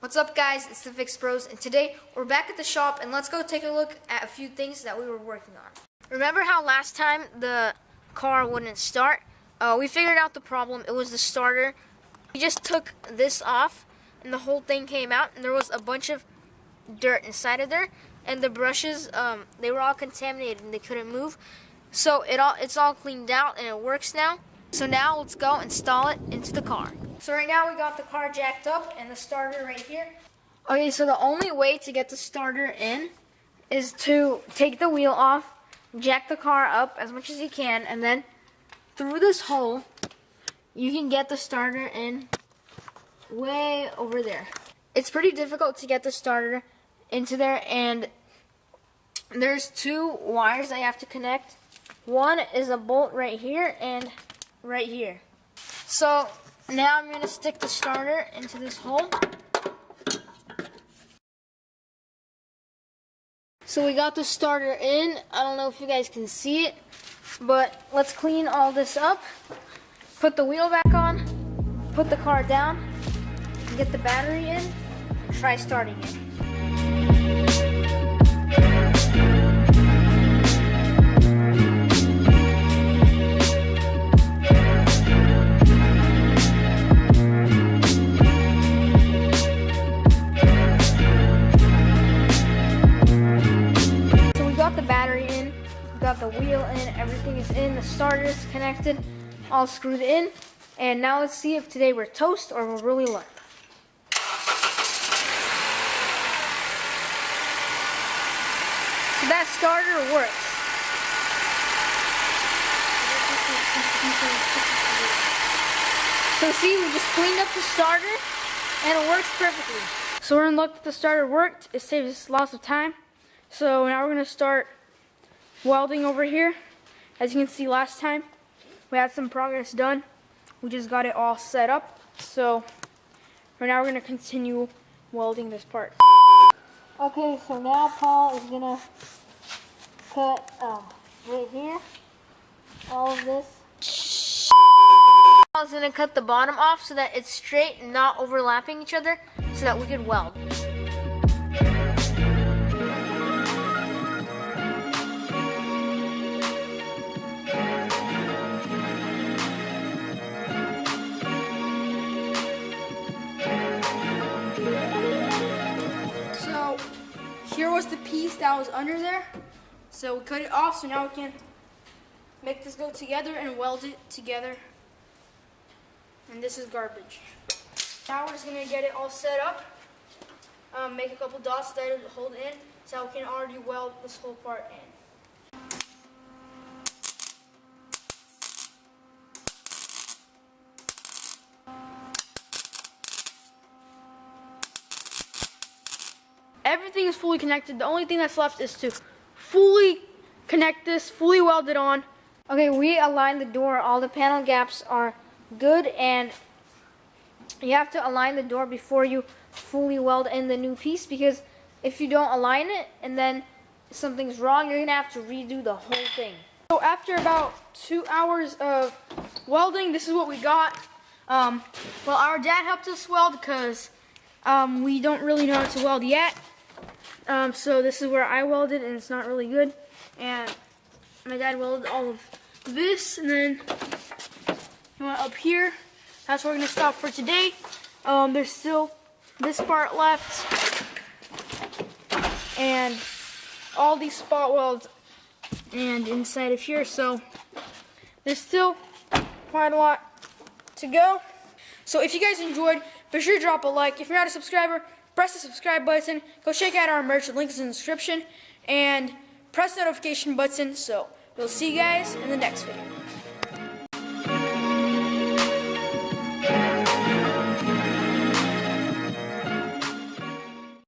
What's up, guys? It's the Fixbroz, and today we're back at the shop, and let's go take a look at a few things that we were working on. Remember how last time the car wouldn't start? We figured out the problem. It was the starter. We just took this off, and the whole thing came out, and there was a bunch of dirt inside of there, and the brushes, they were all contaminated, and they couldn't move. So it's all cleaned out, and it works now. So now let's go install it into the car. So right now we got the car jacked up and the starter right here. Okay, so the only way to get the starter in is to take the wheel off, jack the car up as much as you can, and then through this hole, you can get the starter in way over there. It's pretty difficult to get the starter into there, and there's two wires I have to connect. One is a bolt right here and right here. So now I'm going to stick the starter into this hole. So we got the starter in. I don't know if you guys can see it, but let's clean all this up. Put the wheel back on, put the car down, get the battery in, and try starting it. Got the wheel in, everything is in, the starter is connected, all screwed in, and now let's see if today we're toast or we're really lucky. So that starter works. So see, we just cleaned up the starter and it works perfectly. So we're in luck that the starter worked. It saves us lots of time. So now we're going to start welding over here. As you can see, last time we had some progress done. We just got it all set up. So right now we're going to continue welding this part. Okay, so now Paul is going to cut right here all of this. Paul's going to cut the bottom off so that it's straight and not overlapping each other so that we can weld. Here was the piece that was under there, so we cut it off, so now we can make this go together and weld it together. And this is garbage. Now we're just going to get it all set up, make a couple dots that it'll hold in, so we can already weld this whole part in. Everything is fully connected. The only thing that's left is to fully connect this, fully weld it on. Okay, we aligned the door. All the panel gaps are good, and you have to align the door before you fully weld in the new piece, because if you don't align it and then something's wrong, you're gonna have to redo the whole thing. So after about 2 hours of welding, this is what we got. Well, our dad helped us weld because we don't really know how to weld yet. So this is where I welded, and it's not really good. And my dad welded all of this, and then he went up here. That's where we're going to stop for today. There's still this part left, and all these spot welds, and inside of here. So there's still quite a lot to go. So if you guys enjoyed, be sure to drop a like. If you're not a subscriber, press the subscribe button. Go check out our merch. The link is in the description. And press the notification button. So we'll see you guys in the next video.